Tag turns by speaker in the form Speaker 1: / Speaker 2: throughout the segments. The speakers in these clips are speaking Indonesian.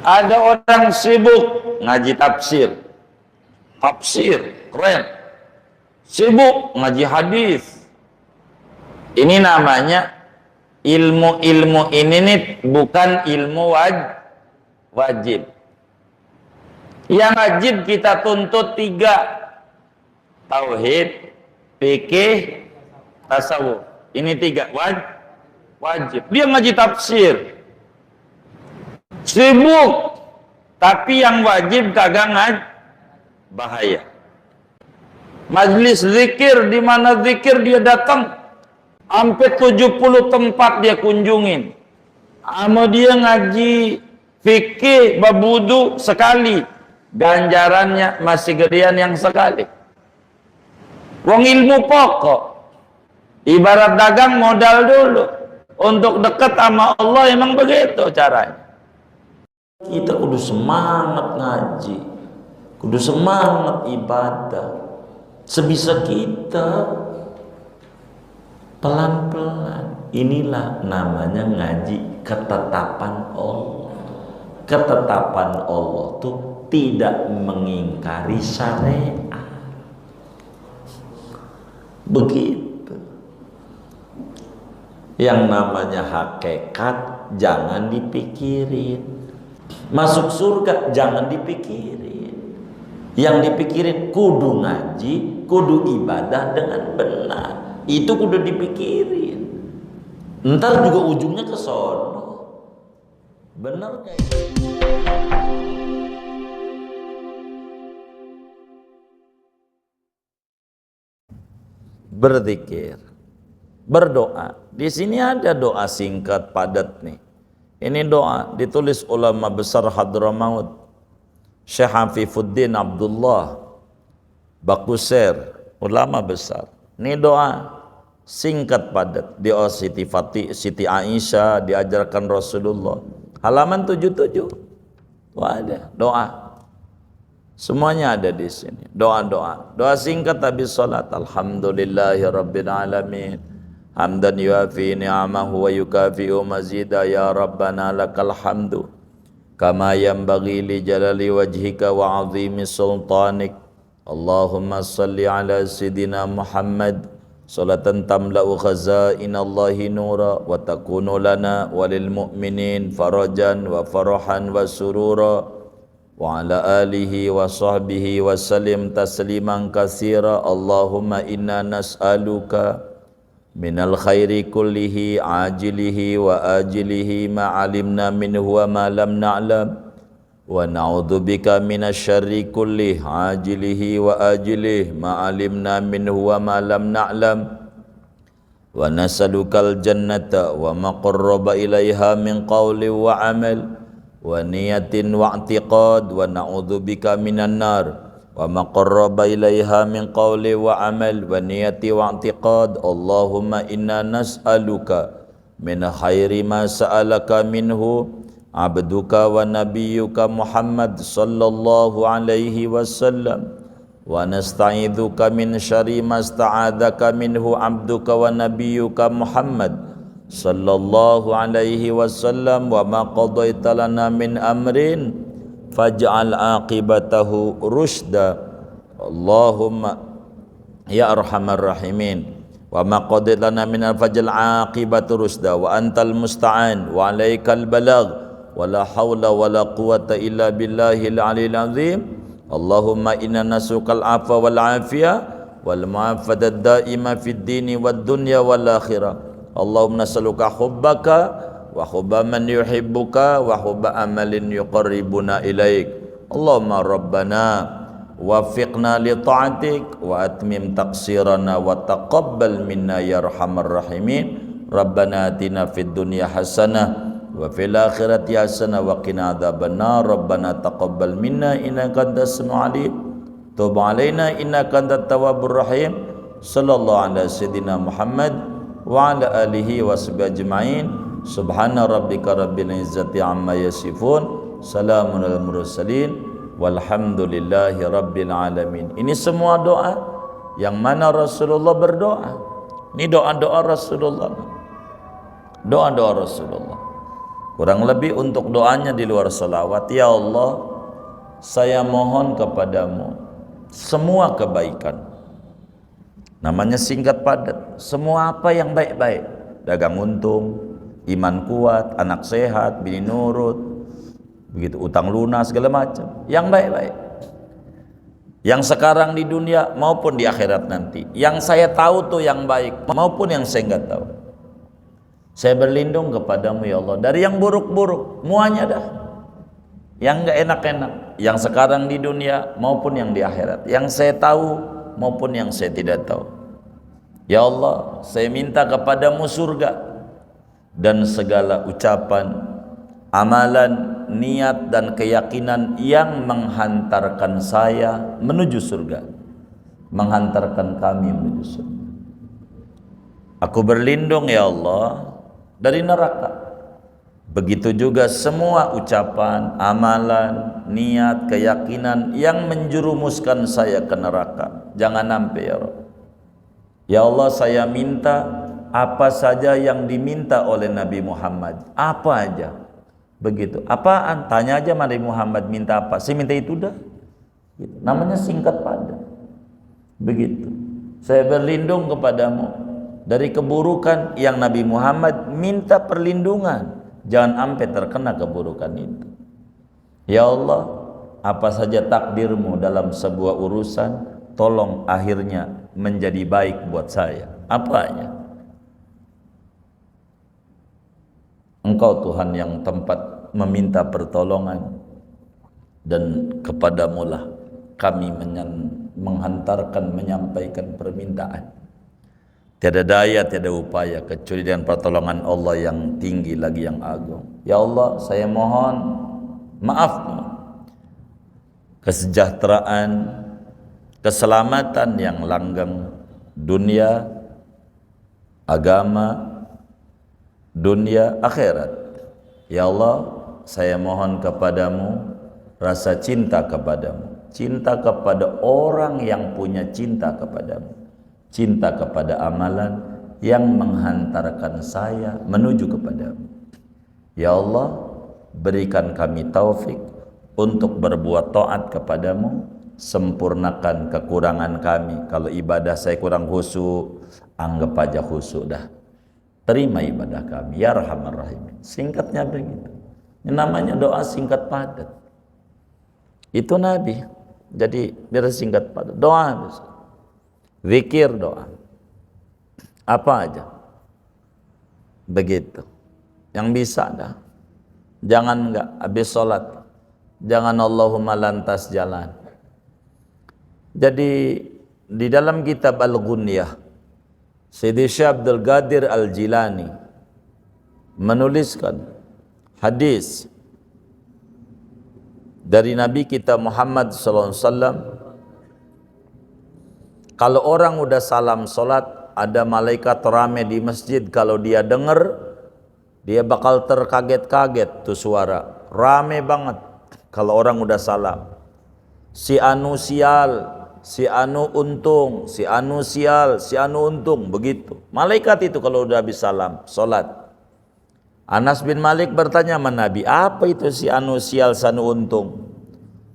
Speaker 1: Ada orang sibuk ngaji tafsir. Tafsir, keren. Sibuk ngaji hadis. Ini namanya ilmu-ilmu ini nih bukan ilmu wajib. Yang wajib kita tuntut 3. Tauhid, fikih, tasawuf. Ini 3 wajib. Dia ngaji tafsir. Sibuk. Tapi yang wajib kagak ngaji. Bahaya. Majlis zikir, di mana zikir dia datang. Sampai 70 tempat dia kunjungin. Sama dia ngaji fikih, bab wudu sekali. Ganjarannya masih gedean yang sekali. Wong ilmu pokok. Ibarat dagang modal dulu. Untuk dekat sama Allah emang begitu caranya. Kita kudu semangat ngaji. Kudu semangat ibadah. Sebisa kita. Pelan-pelan. Inilah namanya ngaji ketetapan Allah. Ketetapan Allah tuh tidak mengingkari syariat. Begitu. Yang namanya hakikat jangan dipikirin. Masuk surga jangan dipikirin. Yang dipikirin kudu ngaji, kudu ibadah dengan benar. Itu kudu dipikirin. Ntar juga ujungnya ke sono. Bener kayak gitu. Berzikir, berdoa. Di sini ada doa singkat padat nih. Ini doa ditulis ulama besar Hadramaut, Syekh Hafifuddin Abdullah Bakuser, ulama besar. Ini doa singkat padat di Siti Aisyah diajarkan Rasulullah. Halaman 77. Tuh ada doa. Semuanya ada di sini. Doa-doa. Doa singkat habis salat. Alhamdulillahirabbil alamin. Hamdan yuafi ni'amahu wa yukafi'u mazida ya Rabbana lakal hamdu. Kama yanbaghi li jalali wajhika wa 'azimi sultanik. Allahumma salli ala Sayyidina Muhammad salatan tamla'u khazainallahi nura wa takunu lana walil mu'minin farajan wa farahan wa surura wa ala alihi wa sahbihi wa sallim tasliman katsira. Allahumma inna nas'aluka minal khairi kullihi ajilihi wa ajilihi ma 'alimna minhu wa ma lam na'lam wa na'udzubika minasyarri kulli ajilihi wa ajilihi ma 'alimna minhu wa ma lam na'lam wa nas'alukal jannata wa ma qarraba ilaiha min qawli wa amal wa niyatin wa i'tiqad wa na'udzubika minan nar wa ma qarraba ilaiha min qawli wa amal wa niyati wa i'tiqad. Allahumma inna nas'aluka min khairi ma sa'alaka minhu abduka wa nabiyyuka Muhammad sallallahu alaihi wasallam wa nasta'idzuka min syarri ma sta'adzaka minhu abduka wa nabiyyuka Muhammad sallallahu alaihi wasallam wa ma qadaita lana min amrin faj'al aqibatahu rusda. Allahumma ya arhamar rahimin wa ma qadaita lana min faj'al aqibatahu rusda wa antal musta'an wa alaikal balagh wala haula wala quwata illa billahil aliyil azim. Allahumma inna nasukal afa wal afiyah wal mu'afadad daima fid dini wad dunya wal akhirah. Allahumma nas'aluka hubbaka wa hubba man yuhibbuka wa hubba amalin yuqarribuna ilaik. Allahumma rabbana wafiqna li ta'atik wa atmim taqsirana wa taqabbal minna ya arhamar rahimin. Rabbana atina fid dunya hasanah wa fil akhirati hasanah wa qina adzabannar. Rabbana taqabbal minna innaka antas samiul alim. Tub alaina innaka antat tawwabur rahim. Sallallahu ala sayyidina Muhammad wa ala alihi washabihi ajmain. Subhana rabbika rabbil izzati amma yasifun. Salamun alal mursalin walhamdulillahi rabbil alamin. Ini semua doa yang mana Rasulullah berdoa. Ini doa-doa Rasulullah. Doa-doa Rasulullah. Kurang lebih untuk doanya di luar salawat, ya Allah, saya mohon kepadamu semua kebaikan. Namanya singkat padat. Semua apa yang baik-baik, dagang untung, iman kuat, anak sehat, bini nurut, begitu, utang lunas, segala macam yang baik-baik, yang sekarang di dunia maupun di akhirat nanti, yang saya tahu tuh yang baik maupun yang saya nggak tahu. Saya berlindung kepadamu ya Allah dari yang buruk-buruk, muanya dah, yang nggak enak-enak, yang sekarang di dunia maupun yang di akhirat, yang saya tahu maupun yang saya tidak tahu. Ya Allah, saya minta kepadamu surga dan segala ucapan, amalan, niat dan keyakinan yang menghantarkan saya menuju surga, menghantarkan kami menuju surga. Aku berlindung ya Allah dari neraka. Begitu juga semua ucapan, amalan, niat, keyakinan yang menjerumuskan saya ke neraka. Jangan sampai ya Rabb. Ya Allah, saya minta apa saja yang diminta oleh Nabi Muhammad, apa aja. Begitu. Apaan? Tanya aja Nabi Muhammad minta apa, saya minta itu dah. Gitu. Namanya singkat padat. Begitu. Saya berlindung kepadamu dari keburukan yang Nabi Muhammad minta perlindungan. Jangan sampai terkena keburukan itu. Ya Allah, apa saja takdirmu dalam sebuah urusan, tolong akhirnya menjadi baik buat saya. Apanya? Engkau Tuhan yang tempat meminta pertolongan, dan kepadamulah kami menghantarkan, menyampaikan permintaan. Tiada daya, tiada upaya kecuali dengan pertolongan Allah yang tinggi lagi yang agung. Ya Allah, saya mohon maafmu, kesejahteraan, keselamatan yang langgeng, dunia, agama, dunia, akhirat. Ya Allah, saya mohon kepadamu rasa cinta kepadamu, cinta kepada orang yang punya cinta kepadamu, cinta kepada amalan yang menghantarkan saya menuju kepadamu. Ya Allah, berikan kami taufik untuk berbuat taat kepadamu, sempurnakan kekurangan kami. Kalau ibadah saya kurang khusyuk, anggap aja khusyuk dah. Terima ibadah kami, ya Arhamar Rahimin. Singkatnya begitu. Ini namanya doa singkat padat. Itu Nabi. Jadi dia singkat padat. Doa bisa. Zikir doa. Apa aja. Begitu. Yang bisa dah. Jangan enggak habis sholat. Jangan Allahumma lantas jalan. Jadi di dalam kitab Al-Ghunyah, Sayyidi Syekh Abdul Qadir Al-Jilani menuliskan hadis dari Nabi kita Muhammad SAW. Kalau orang udah salam solat, ada malaikat rame di masjid. Kalau dia dengar, dia bakal terkaget-kaget tuh suara. Rame banget kalau orang udah salam. Si anu sial, si anu untung, si anu sial, si anu untung, begitu. Malaikat itu kalau udah habis salam solat. Anas bin Malik bertanya sama Nabi, apa itu si anu sial, si anu untung?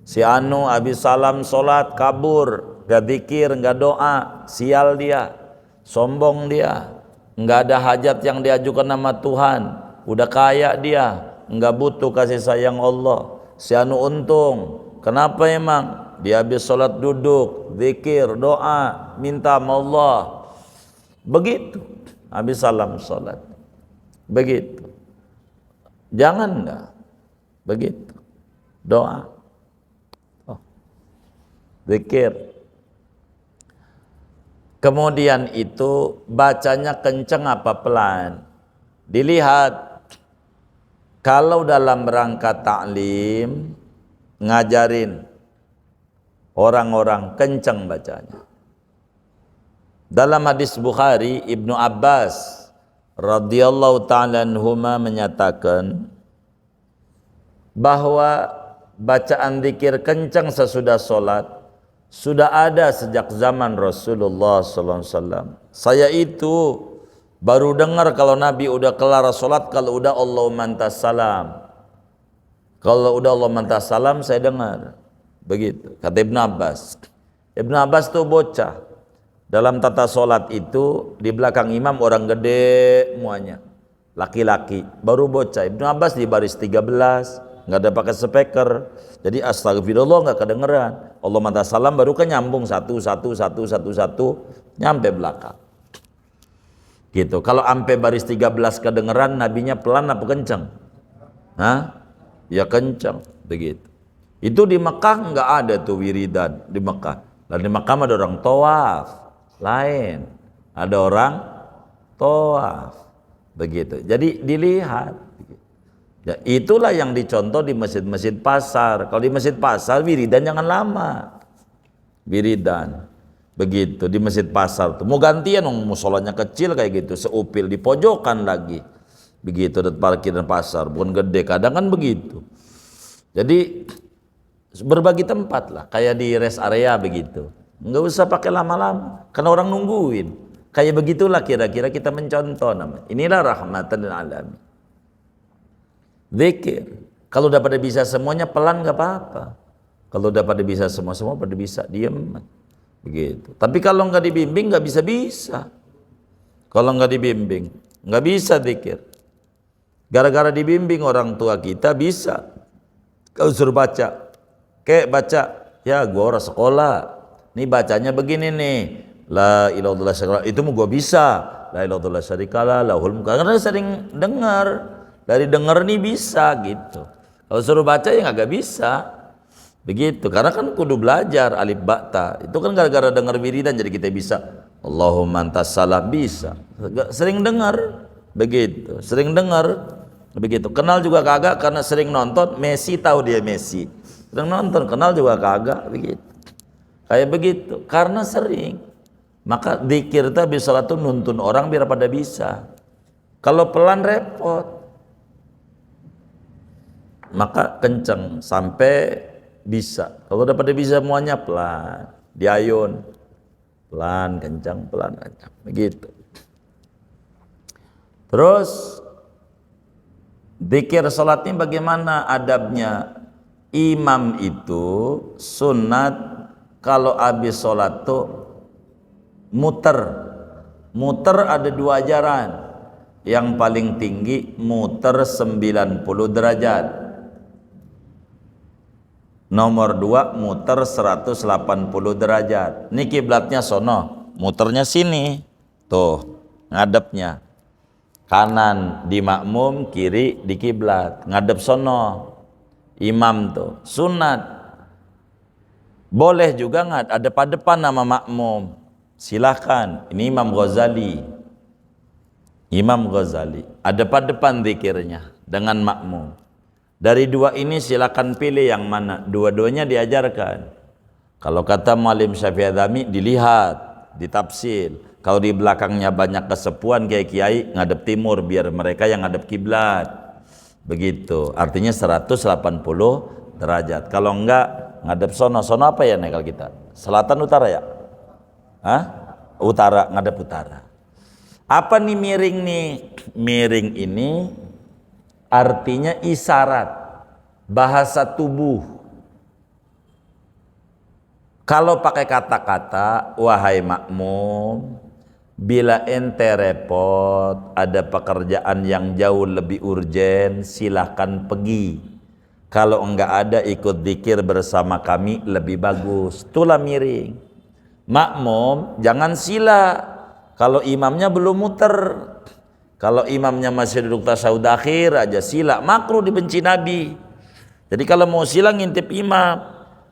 Speaker 1: Si anu habis salam solat kabur, gak zikir, gak doa, sial dia, sombong dia, gak ada hajat yang diajukan nama Tuhan, udah kaya dia, gak butuh kasih sayang Allah. Si anu untung, kenapa emang? Dia habis sholat duduk, zikir, doa, minta sama Allah. Begitu, habis salam sholat. Begitu. Jangan enggak? Begitu. Doa. Zikir. Kemudian itu bacanya kenceng apa pelan? Dilihat. Kalau dalam rangka ta'lim, ngajarin orang-orang kenceng bacanya. Dalam hadis Bukhari, Ibnu Abbas radhiyallahu ta'ala anhuma menyatakan bahwa bacaan zikir kencang sesudah solat sudah ada sejak zaman Rasulullah SAW. Saya itu Baru dengar kalau Nabi udah kelar sholat, kalau udah Allahumma antas salam. Kalau udah Allahumma antas salam saya dengar. Begitu, kata Ibn Abbas. Ibn Abbas tuh bocah. Dalam tata sholat itu di belakang imam orang gede semuanya. Laki-laki, baru bocah. Ibn Abbas di baris 13, nggak ada pakai speaker. Jadi astagfirullah nggak kedengeran. Allahumma antas salam baru kan nyambung satu, nyampe belakang. Gitu. Kalau sampai baris 13 kedengeran, nabinya pelan apa kencang? Hah? Ya kencang, begitu. Itu di Mekah nggak ada tuh wiridan di Mekah. Dan di Mekah ada orang tawaf, lain. Ada orang tawaf, begitu. Jadi dilihat. Ya, itulah yang dicontoh di masjid-masjid pasar. Kalau di masjid pasar wiridan jangan lama. Wiridan. Begitu di masjid pasar tuh mau gantian musolanya kecil kayak gitu, seupil di pojokan lagi begitu, dan parkiran pasar bukan gede, kadang kan begitu. Jadi berbagi tempat lah kayak di rest area begitu, nggak usah pakai lama-lama karena orang nungguin. Kayak begitulah kira-kira kita mencontoh namanya. Inilah rahmatan lil alamin. Zikir kalau udah pada bisa semuanya pelan nggak apa-apa, kalau udah pada bisa semua pada bisa diem begitu. Tapi kalau nggak dibimbing nggak bisa. Kalau nggak dibimbing nggak bisa zikir. Gara-gara dibimbing orang tua kita bisa. Kau suruh baca, kayak baca, ya gua orang sekolah, nih bacanya begini nih, la ilaha illallah syarikalah, itu mau gua bisa, la ilaha illallah syarikalah, lahul mulk, karena sering dengar, dari dengar nih bisa gitu. Kalau suruh baca ya nggak bisa. Begitu, karena kan kudu belajar alif ba ta. Itu kan gara-gara dengar wiridan jadi kita bisa. Allahumma antas salam bisa. Sering dengar begitu, sering dengar begitu. Kenal juga kagak karena sering nonton Messi, tahu dia Messi. Sering nonton, kenal juga kagak begitu. Kayak begitu, karena sering. Maka dzikir tadi salat itu nuntun orang biar pada bisa. Kalau pelan repot. Maka kenceng sampai bisa. Kalau udah pada bisa semuanya pelan, diayun, pelan, kencang, pelan, kencang, begitu. Terus zikir salatnya bagaimana adabnya? Imam itu sunat kalau habis salat tuh muter ada dua ajaran. Yang paling tinggi muter 90 derajat. Nomor 2 muter 180 derajat. Ini kiblatnya sono, muternya sini. Tuh, ngadepnya. Kanan di makmum, kiri di kiblat. Ngadep sono. Imam tuh, sunat. Boleh juga ada pada depan nama makmum. Silahkan. Ini Imam Ghazali. Imam Ghazali. Ada pada depan zikirnya dengan makmum. Dari dua ini silakan pilih yang mana. Dua-duanya diajarkan. Kalau kata Muallim Syafi'i Adzami dilihat, ditafsir. Kalau di belakangnya banyak kesepuan kayak kiai ngadep timur biar mereka yang ngadep kiblat. Begitu. Artinya 180 derajat. Kalau enggak ngadep sono. Sono apa ya nih kalau kita? Selatan utara ya? Hah? Utara, ngadep utara. Apa nih miring nih? Miring ini artinya isyarat, bahasa tubuh. Kalau pakai kata-kata, wahai makmum, bila ente repot, ada pekerjaan yang jauh lebih urgen, silahkan pergi. Kalau enggak ada, ikut zikir bersama kami lebih bagus. Itulah miring. Makmum, jangan sila. Kalau imamnya belum muter. Kalau imamnya masih duduk tasyahud akhir aja sila, makruh, dibenci Nabi. Jadi kalau mau sila ngintip imam,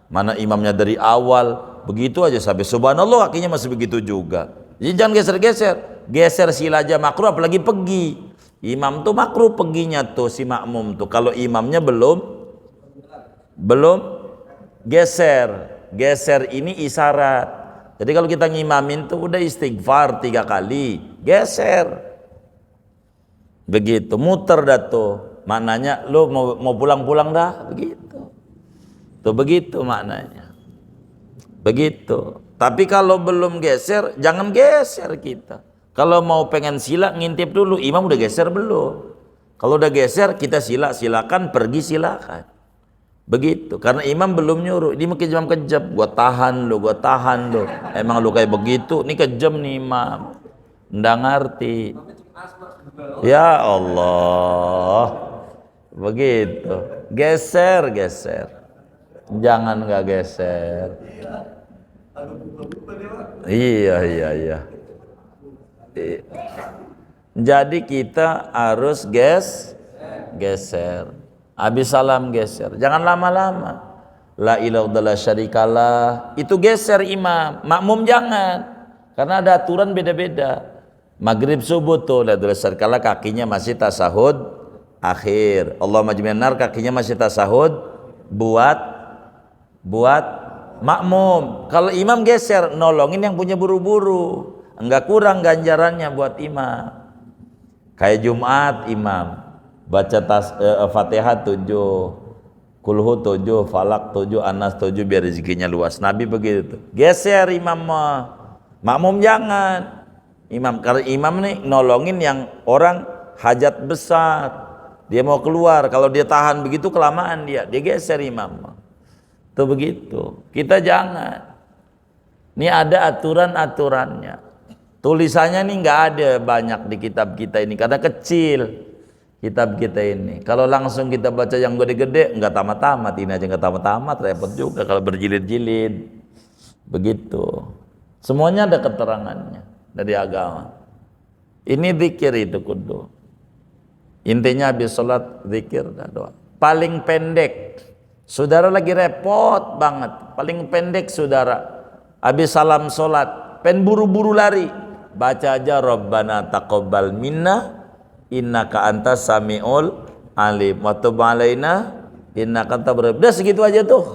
Speaker 1: mana imamnya dari awal begitu aja sampai subhanallah kakinya masih begitu juga. Jadi jangan geser-geser, geser sila aja makruh, apalagi pergi. Imam tuh makruh perginya tuh si makmum tuh kalau imamnya belum geser ini isyarat. Jadi kalau kita ngimamin tuh udah istighfar 3 kali, geser. Begitu, muter dah tuh. Maknanya lu mau pulang-pulang dah, begitu. Tuh begitu maknanya. Begitu. Tapi kalau belum geser, jangan geser kita. Kalau mau pengen sila ngintip dulu, imam udah geser belum? Kalau udah geser kita sila, silakan, pergi silakan. Begitu, karena imam belum nyuruh. Ini mungkin imam kejam, gua tahan lo. Emang lu kayak begitu? Ini kejam nih imam. Nggak ngerti. Ya Allah. Begitu. Geser. Jangan nggak geser. Iya. Jadi kita harus geser. Habis salam geser. Jangan lama-lama. La ilaha illallah syarikalah. Itu geser imam. Makmum jangan. Karena ada aturan beda-beda. Maghrib subuh tuh la ilaha syarikalah kakinya masih tasahud akhir. Allahumma jami'an kakinya masih tasahud buat makmum. Kalau imam geser, nolongin yang punya buru-buru. Enggak kurang ganjarannya buat imam. Kayak Jumat imam baca Fatihah 7, Kulhu 7, Falak 7, Anas 7 biar rezekinya luas. Nabi begitu. Geser imam makmum jangan. Imam, karena imam nih nolongin yang orang hajat besar. Dia mau keluar, kalau dia tahan begitu kelamaan dia geser imam. Tuh begitu. Kita jangan. Ini ada aturan-aturannya. Tulisannya nih nggak ada banyak di kitab kita ini karena kecil kitab kita ini. Kalau langsung kita baca yang gede-gede nggak tamat-tamat, ini aja nggak tamat-tamat, repot juga kalau berjilid-jilid. Begitu. Semuanya ada keterangannya dari agama. Ini zikir itu kudu. Intinya habis sholat zikir dan doa. Paling pendek. Saudara lagi repot banget. Paling pendek saudara. Habis salam sholat, buru-buru lari. Baca aja Rabbana taqabbal minna innaka antas samiul alim wa tub alaina innaka antal barib. Udah segitu aja tuh.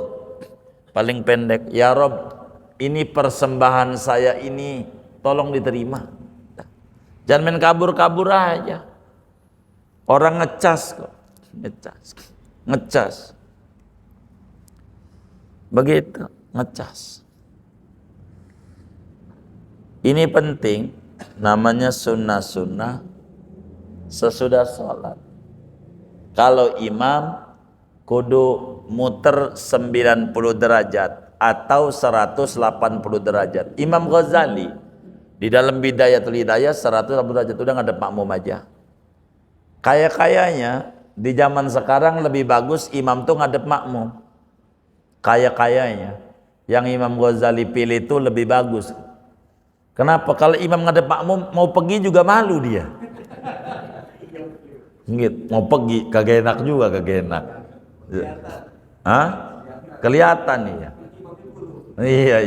Speaker 1: Paling pendek. Ya Rabb, ini persembahan saya ini tolong diterima. Jangan main kabur-kabur aja. Orang ngecas kok. Ngecas. Begitu, ngecas. Ini penting, namanya sunnah-sunnah sesudah sholat. Kalau imam kudu muter 90 derajat atau 180 derajat. Imam Ghazali di dalam Bidayatul Hidayah 180 derajat udah ngadep makmum aja. Kayaknya di zaman sekarang lebih bagus imam tuh ngadep makmum. Kayaknya yang Imam Ghazali pilih itu lebih bagus. Kenapa? Kalau imam ngadep makmum mau pergi juga malu dia. Gitu. Mau pergi kagak enak juga, kagak enak. Hah? Kelihatan ya. Iya.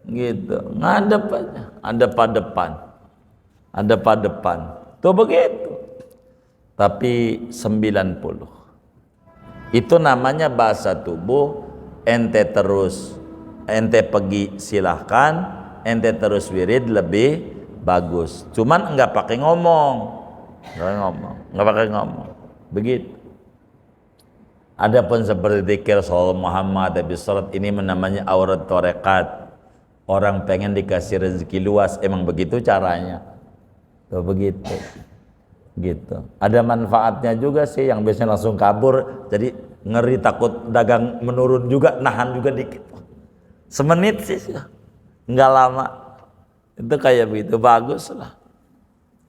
Speaker 1: Gitu. Ngadep aja. Ada depan. Tuh begitu. Tapi 90. Itu namanya bahasa tubuh. Ente pergi silahkan, ente terus wirid lebih bagus. Cuman enggak pakai ngomong. Begitu. Adapun seperti zikir sallallahu Muhammad habis salat, ini namanya aurat tarekat. Orang pengen dikasih rezeki luas, emang begitu caranya. Tuh begitu. Gitu. Ada manfaatnya juga sih, yang biasanya langsung kabur, jadi ngeri takut dagang menurun juga, nahan juga dikit. Semenit sih, nggak lama. Itu kayak begitu, bagus lah.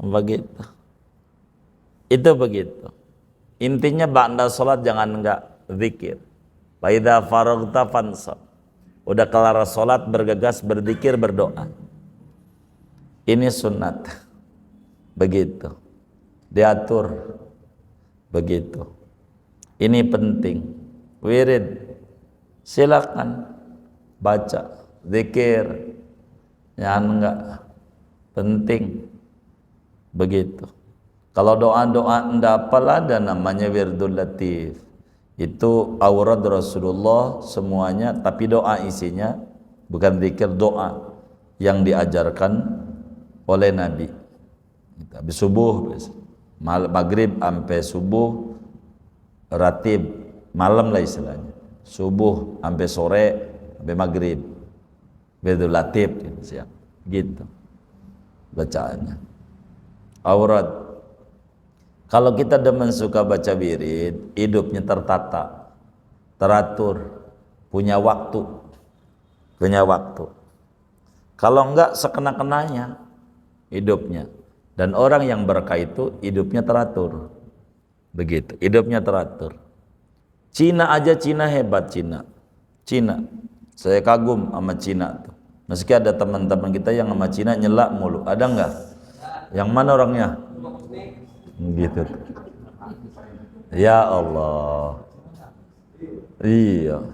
Speaker 1: Begitu. Itu begitu. Intinya ba'da sholat jangan nggak zikir. Fa idza faraghta fansab. Udah kelar sholat bergegas berzikir berdoa. Ini sunat. Begitu. Diatur. Begitu. Ini penting. Wirid. Silakan baca zikir. Jangan enggak. Penting. Begitu. Kalau doa-doa enggak apalah, ada namanya wirdul latif. Itu aurat Rasulullah semuanya, tapi doa isinya bukan zikir, doa yang diajarkan oleh Nabi. Habis subuh, maghrib sampai subuh, ratib malam lah istilahnya. Subuh sampai sore sampai maghrib. Wirdul latif siap. Gitu. bacaannya. Aurat. Kalau kita demen suka baca wirid, hidupnya tertata, teratur, punya waktu. Kalau enggak sekena-kenanya hidupnya. Dan orang yang berkah itu hidupnya teratur. Begitu, hidupnya teratur. Cina aja, Cina hebat, Cina. Saya kagum sama Cina tuh. Meski ada teman-teman kita yang sama Cina nyelak mulu. Ada enggak? Yang mana orangnya? Gitu. Ya Allah. Iya.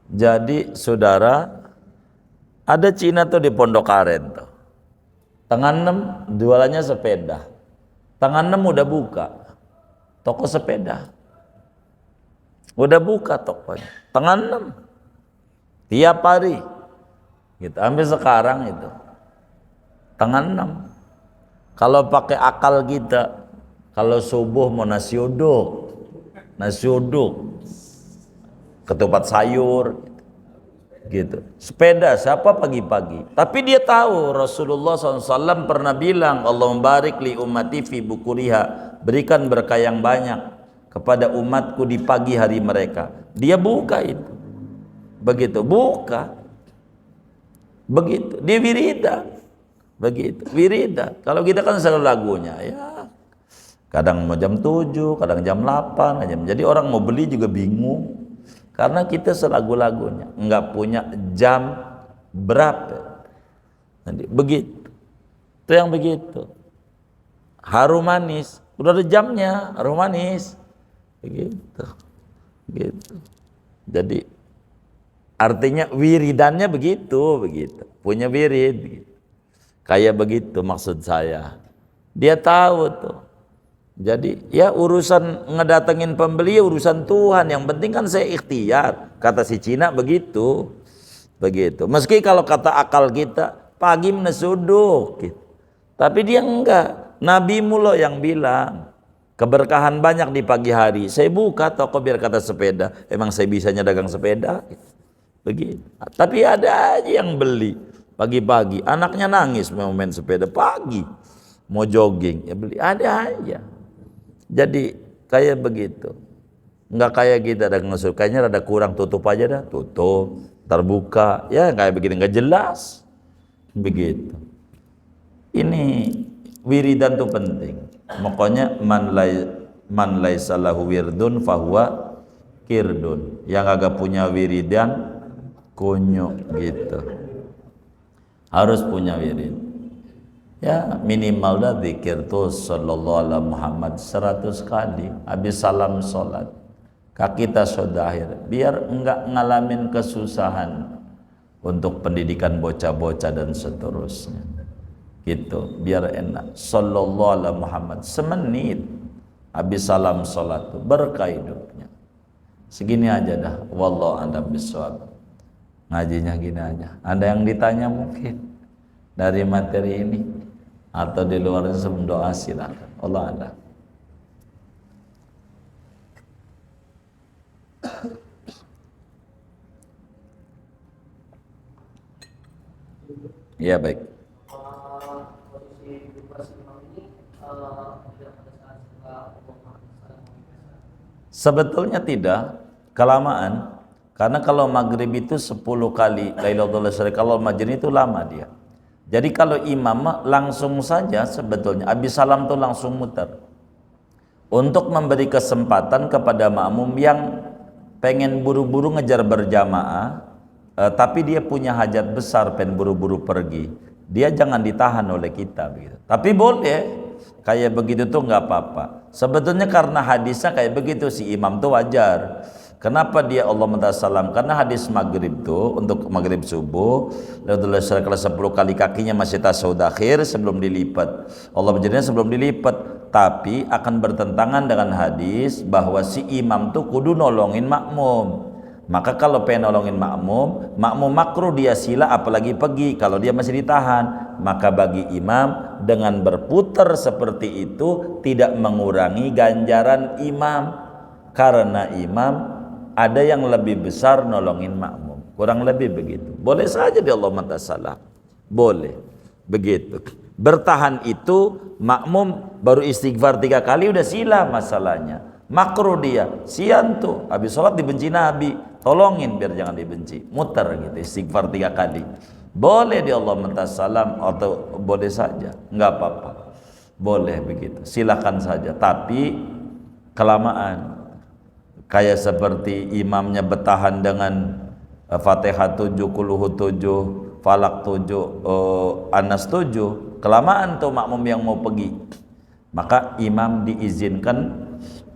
Speaker 1: Jadi saudara, ada Cina tuh di Pondok Aren tuh. Tengah 6 jualannya sepeda. Tengah 6 udah buka toko sepeda. Udah buka tokonya. Tengah 6. Tiap hari. Gitu. Sampai sekarang itu. Tengah 6. Kalau pakai akal kita, kalau subuh mau nasi uduk, ketupat sayur, gitu. Sepeda siapa pagi-pagi? Tapi dia tahu Rasulullah SAW pernah bilang, Allah membarik li ummati fi bukuriha, berikan berkah yang banyak kepada umatku di pagi hari mereka. Dia buka itu, begitu buka, begitu dia wiridan, begitu wiridan. Kalau kita kan selalu lagunya, ya kadang mau jam 7, kadang jam 8 aja. Jadi orang mau beli juga bingung. Karena kita selagu-lagunya, enggak punya jam berapa. Nanti begitu. Itu yang begitu. Harum manis, udah ada jamnya, harum manis. Begitu. Gitu. Jadi artinya wiridannya begitu. Punya wirid begitu. Kayak begitu maksud saya. Dia tahu tuh. Jadi ya urusan ngedatengin pembeli urusan Tuhan, yang penting kan saya ikhtiar, kata si Cina begitu. Meski kalau kata akal kita pagi menasuduk gitu. Tapi dia enggak, Nabi mulu yang bilang keberkahan banyak di pagi hari. Saya buka toko biar kata sepeda, emang saya bisanya dagang sepeda gitu. Begitu. Tapi ada aja yang beli pagi-pagi, anaknya nangis mau main sepeda pagi, mau jogging ya beli, ada aja. Jadi kayak begitu, nggak kayak kita ada ngesur, kayaknya ada kurang, tutup aja dah, tutup, terbuka, ya kayak begini nggak jelas, begitu. Ini wiridan tuh penting, pokoknya man laisa lahu wirdun fahuwa kirdun, yang agak punya wiridan kunyuk gitu, harus punya wirid. Ya minimal dah zikir tuh sallallahu alaihi Muhammad 100 kali habis salam sholat kaki kita sodahir, biar enggak ngalamin kesusahan untuk pendidikan bocah-bocah dan seterusnya gitu, biar enak. Sallallahu alaihi Muhammad semenit habis salam sholat tuh berkah hidupnya. Segini aja dah, wallahu a'lam bishawab. Ngajinya gini aja. Ada yang ditanya mungkin dari materi ini atau di luar sebelum doa silakan. Allah ada. Ya baik. Sebetulnya tidak kelamaan, karena kalau maghrib itu 10 kali Lailatul Qadar, kalau maghrib itu lama dia. Jadi kalau imam langsung saja sebetulnya habis salam tuh langsung muter, untuk memberi kesempatan kepada makmum yang pengen buru-buru ngejar berjamaah, tapi dia punya hajat besar pengen buru-buru pergi, dia jangan ditahan oleh kita begitu. Tapi boleh kayak begitu tuh nggak apa-apa. Sebetulnya karena hadisnya kayak begitu, si imam tuh wajar. Kenapa dia Allah minta salam? Karena hadis maghrib tuh untuk maghrib subuh, kalau 10 kali kakinya masih tasawuf akhir sebelum dilipat. Allah menjadinya sebelum dilipat, tapi akan bertentangan dengan hadis bahwa si imam tuh kudu nolongin makmum. Maka kalau pengen nolongin makmum makruh dia sila apalagi pergi kalau dia masih ditahan. Maka bagi imam dengan berputar seperti itu tidak mengurangi ganjaran imam, karena imam ada yang lebih besar nolongin makmum, kurang lebih begitu. Boleh saja di Allah minta salam, boleh. begitu. Bertahan itu makmum baru istighfar 3 kali udah sila masalahnya. Makruh dia, sian tuh habis sholat dibenci Nabi, tolongin biar jangan dibenci, muter gitu istighfar 3 kali. Boleh di Allah mentas salam atau boleh saja, nggak apa-apa, boleh begitu, silakan saja. Tapi kelamaan, kayak seperti imamnya bertahan dengan Fatihah 7, Qul 7, Falak 7, Anas 7, kelamaan tuh makmum yang mau pergi. Maka imam diizinkan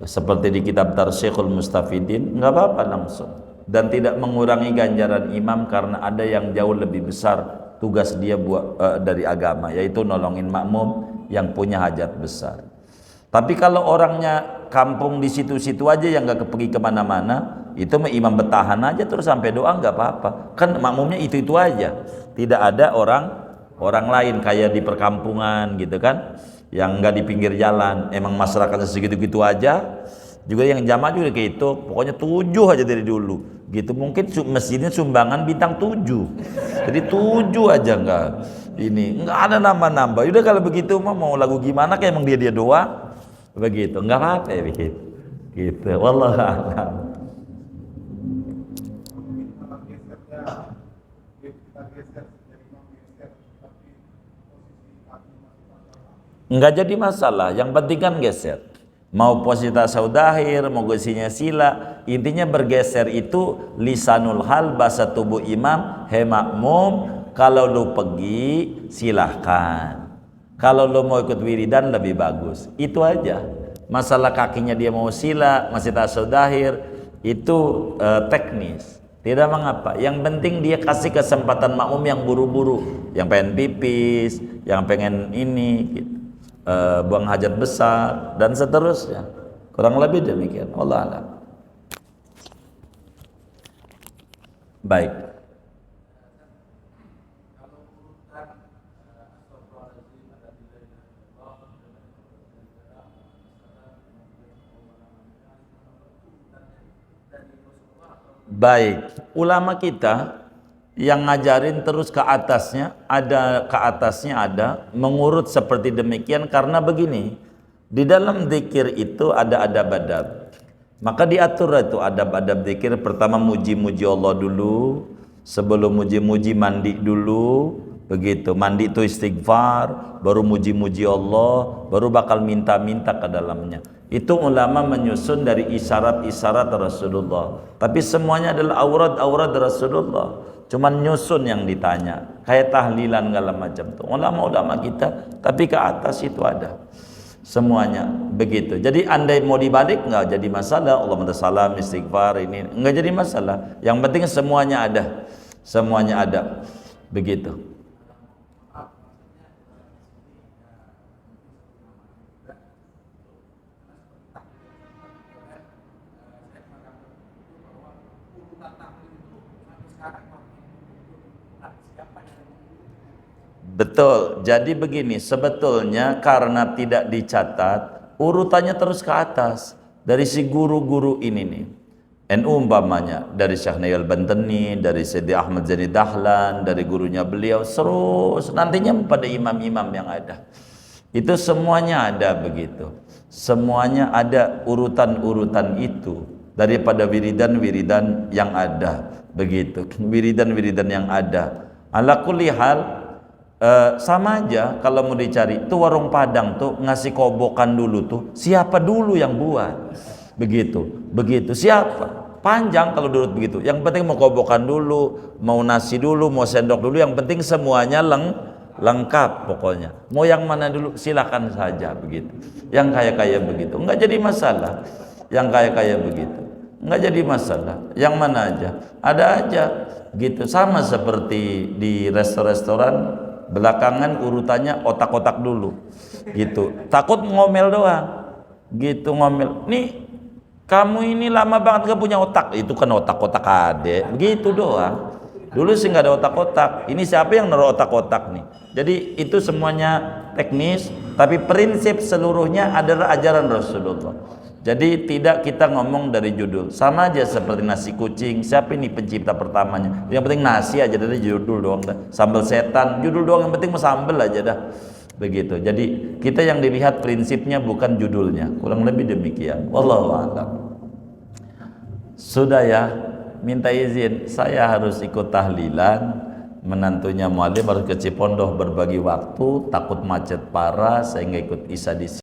Speaker 1: seperti di kitab Tarsyikhul Mustafidin, nggak apa-apa langsung, dan tidak mengurangi ganjaran imam karena ada yang jauh lebih besar tugas dia buat dari agama, yaitu nolongin makmum yang punya hajat besar. Tapi kalau orangnya kampung di situ-situ aja yang nggak pergi kemana-mana, itu imam bertahan aja terus sampai doa nggak apa-apa, kan makmumnya itu aja, tidak ada orang lain kayak di perkampungan gitu kan, yang nggak di pinggir jalan, emang masyarakatnya segitu-gitu aja. Juga yang jamaah juga kayak itu, pokoknya 7 aja dari dulu gitu. Mungkin masjidnya sumbangan bintang 7, jadi 7 aja, nggak ada nambah-nambah. Udah kalau begitu mau lagu gimana, kayak emang dia doa begitu, nggak apa-apa ya begitu gitu. Wallahu a'lam. Nggak jadi masalah, yang penting kan geser. Mau posisi tasawuf dahir, mau posisinya sila, intinya bergeser itu lisanul hal, bahasa tubuh imam. He makmum, kalau lu pergi silahkan, kalau lu mau ikut wiridan lebih bagus, itu aja. Masalah kakinya dia mau sila, masih tasawuf dahir, itu teknis, tidak mengapa. Yang penting dia kasih kesempatan makmum yang buru-buru, yang pengen pipis, yang pengen ini gitu, buang hajat besar dan seterusnya, kurang lebih demikian. Wallahu a'lam. Baik. Baik, ulama kita yang ngajarin terus ke atasnya ada mengurut seperti demikian, karena begini, di dalam zikir itu ada adab-adab, maka diatur itu adab-adab zikir. Pertama muji-muji Allah dulu, sebelum muji-muji mandi dulu, begitu, mandi itu istighfar, baru muji-muji Allah, baru bakal minta-minta ke dalamnya. Itu ulama menyusun dari isyarat-isyarat Rasulullah, tapi semuanya adalah aurat-aurat Rasulullah, cuman nyusun yang ditanya, kayak tahlilan segala macam tuh ulama-ulama kita, tapi ke atas itu ada semuanya begitu. Jadi andai mau dibalik nggak jadi masalah, Allahumma salam istighfar ini nggak jadi masalah, yang penting semuanya ada begitu. Betul, jadi begini, sebetulnya karena tidak dicatat urutannya terus ke atas dari si guru-guru ini nih. NU umpamanya dari Syekh Nail Banteni, dari Sayyidi Ahmad Zani Dahlan, dari gurunya beliau, terus nantinya pada imam-imam yang ada. Itu semuanya ada begitu. Semuanya ada urutan-urutan itu daripada wiridan-wiridan yang ada begitu. Wiridan-wiridan yang ada. Ala kulli hal, sama aja kalau mau dicari tuh warung Padang tuh ngasih kobokan dulu tuh siapa dulu yang buat begitu siapa, panjang kalau dulu begitu. Yang penting mau kobokan dulu, mau nasi dulu, mau sendok dulu, yang penting semuanya lengkap pokoknya. Mau yang mana dulu silakan saja begitu. Yang kaya-kaya begitu nggak jadi masalah, yang kaya-kaya begitu nggak jadi masalah, yang mana aja ada aja gitu. Sama seperti di restoran belakangan urutannya otak-otak dulu gitu, takut ngomel doang gitu, ngomel nih kamu ini lama banget gak punya otak, itu kan otak-otak adek begitu doang. Dulu sih nggak ada otak-otak, ini siapa yang naruh otak-otak nih. Jadi itu semuanya teknis, tapi prinsip seluruhnya adalah ajaran Rasulullah. Jadi tidak kita ngomong dari judul. Sama aja seperti nasi kucing. Siapa ini pencipta pertamanya? Yang penting nasi aja dari judul doang dah. Sambal setan, judul doang, yang penting sambal aja dah. Begitu. Jadi kita yang dilihat prinsipnya bukan judulnya. Kurang lebih demikian. Wallahu a'lam. Sudah ya, minta izin. Saya harus ikut tahlilan. Menantunya mualim harus ke Cipondoh berbagi waktu. Takut macet parah, saya nggak ikut isya di sini.